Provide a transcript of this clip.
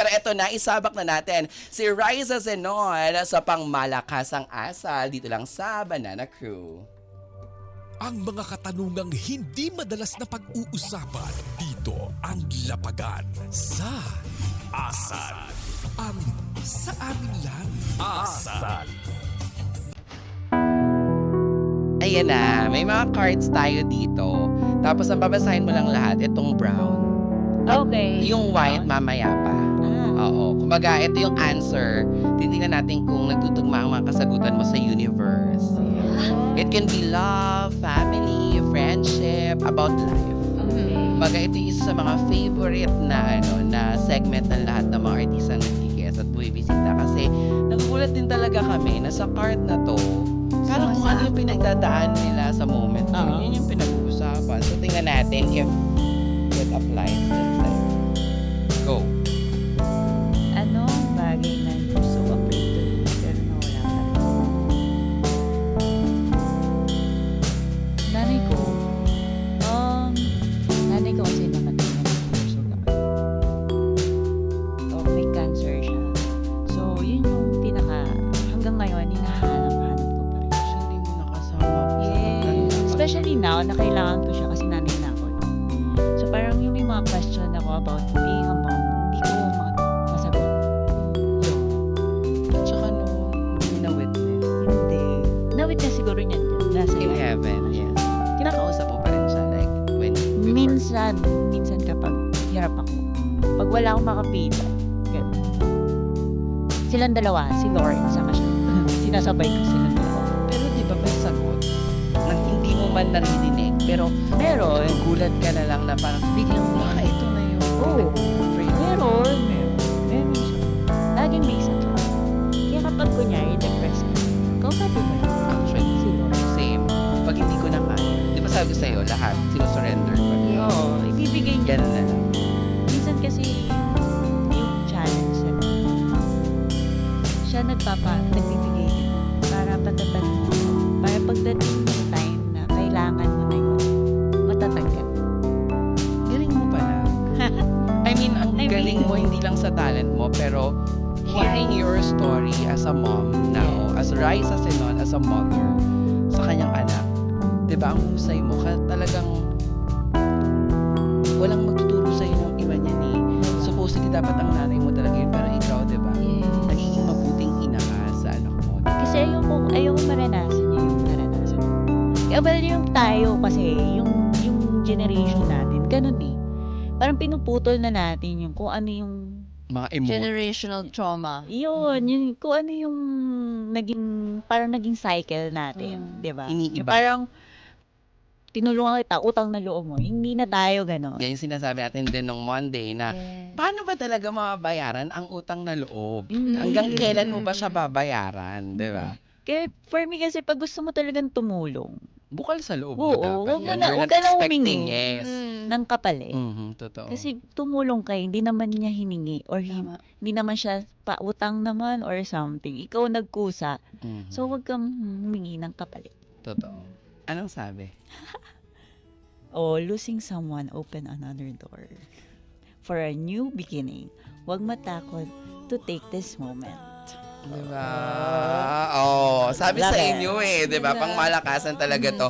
Pero eto na, isabak na natin si Raisa Zenon sa pangmalakasang asal dito lang sa Banana Crew. Ang mga katanungang hindi madalas na pag-uusapan dito ang lapagan sa Asal. Ang sa amin lang Asal. Ayan na, may mga cards tayo dito. Tapos ang babasahin mo lang lahat, itong brown. Okay. Yung white, mamaya pa. Oo. Kumbaga, ito yung answer. Titingnan natin kung nagtutugma ang mga kasagutan mo sa universe. It can be love, family, friendship, about life. Kumbaga, ito yung isa sa mga favorite na na segment ng lahat ng mga artista na nagkikes at buwibisita. Kasi nagugulat din talaga kami na sa card na to, parang kung ano yung pinagdadaan nila sa moment na yun, yun yung pinag-uusapan. So, tingnan natin if it applies this time. Go. Anong bagay na gusto ko afraid to do pero nawala pa rin? Nanay ko. Nanay ko kasi namatay na ng puso naman. So, may cancer siya. So, yun yung hanggang ngayon, hinahanap-hanap ko pa rin. So, hindi mo nakasama po sa Yes. Especially now, na kailangan ko siya kasi nanay na ako. So, parang yung may mga question ako about being a mom, hindi ko masagot. Yun. Tsaka no, hindi na-witness. Hindi. Na-witness siguro niya dun. Nasa In heaven, yes. Kinakausap mo pa rin siya, like, when before. Minsan kapag hirap ako. Pag wala akong makapitan. Ganun. Silang dalawa, si Lauren, saka siya. Sinasabay ko silang dalawa. Pero di ba may sagot na hindi mo man naririnig, pero Meron. gulat ka na lang na parang biglang baka ito na yung Oo. Meron. Meron siya. Laging may sagot. Kaya kapag kunyari, depressed ka, kausapin mo lang. Actually, Si Lauren. same. Pag hindi ko na kaya, di ba sabi ko sa'yo, lahat, sinusurrender ko. Oo, ibibigay niya. Ganun na lang. Minsan kasi yung challenge na siya nagbibigay din para patatan mo. Para pagdating ng time na kailangan mo na yun, matatag ka. Galing mo pala. I mean, ang galing mo hindi lang sa talent mo, pero hearing your story as a mom now, as Raisa Zenon, as a mother, sa kanyang anak, di ba, ang husay mo, talagang walang magtuturo sa'yo ng iba niyan eh. Supposedly, dapat ang nanay mo talaga yun, pero ikaw, di ba, nagiging mabuting ina ka sa anak mo. Kasi ayoko maranasan niya yung naranasan ko. Well, yung tayo kasi, yung generation natin, ganun eh. Parang pinuputol na natin yung kung ano yung Mga emotion. Generational trauma. yun kung ano yung parang naging cycle natin, di ba? Iniiba. Yung parang tinulungan kita, utang na loob mo. Hindi na tayo gano'n. Yan yung sinasabi natin din nung Monday na paano ba talaga mababayaran ang utang na loob? Hanggang kailan mo ba siya babayaran, di ba? Kaya for me kasi pag gusto mo talagang tumulong, Bukal sa loob mo Oo, dapat. wag mo Yan. na- You're wag not ka na expecting, humingi. yes. ng kapalit. Totoo. Kasi tumulong ka, hindi naman niya hiningi or Tama. hindi naman siya pautang naman or something. Ikaw nagkusa. Mhm. So, wag kang humingi ng kapalit. Totoo. Anong sabi? O losing someone open another door. For a new beginning, wag matakot to take this moment. Diba? Oh, sabi sa Love it. inyo eh, diba? Pangmalakasan talaga to.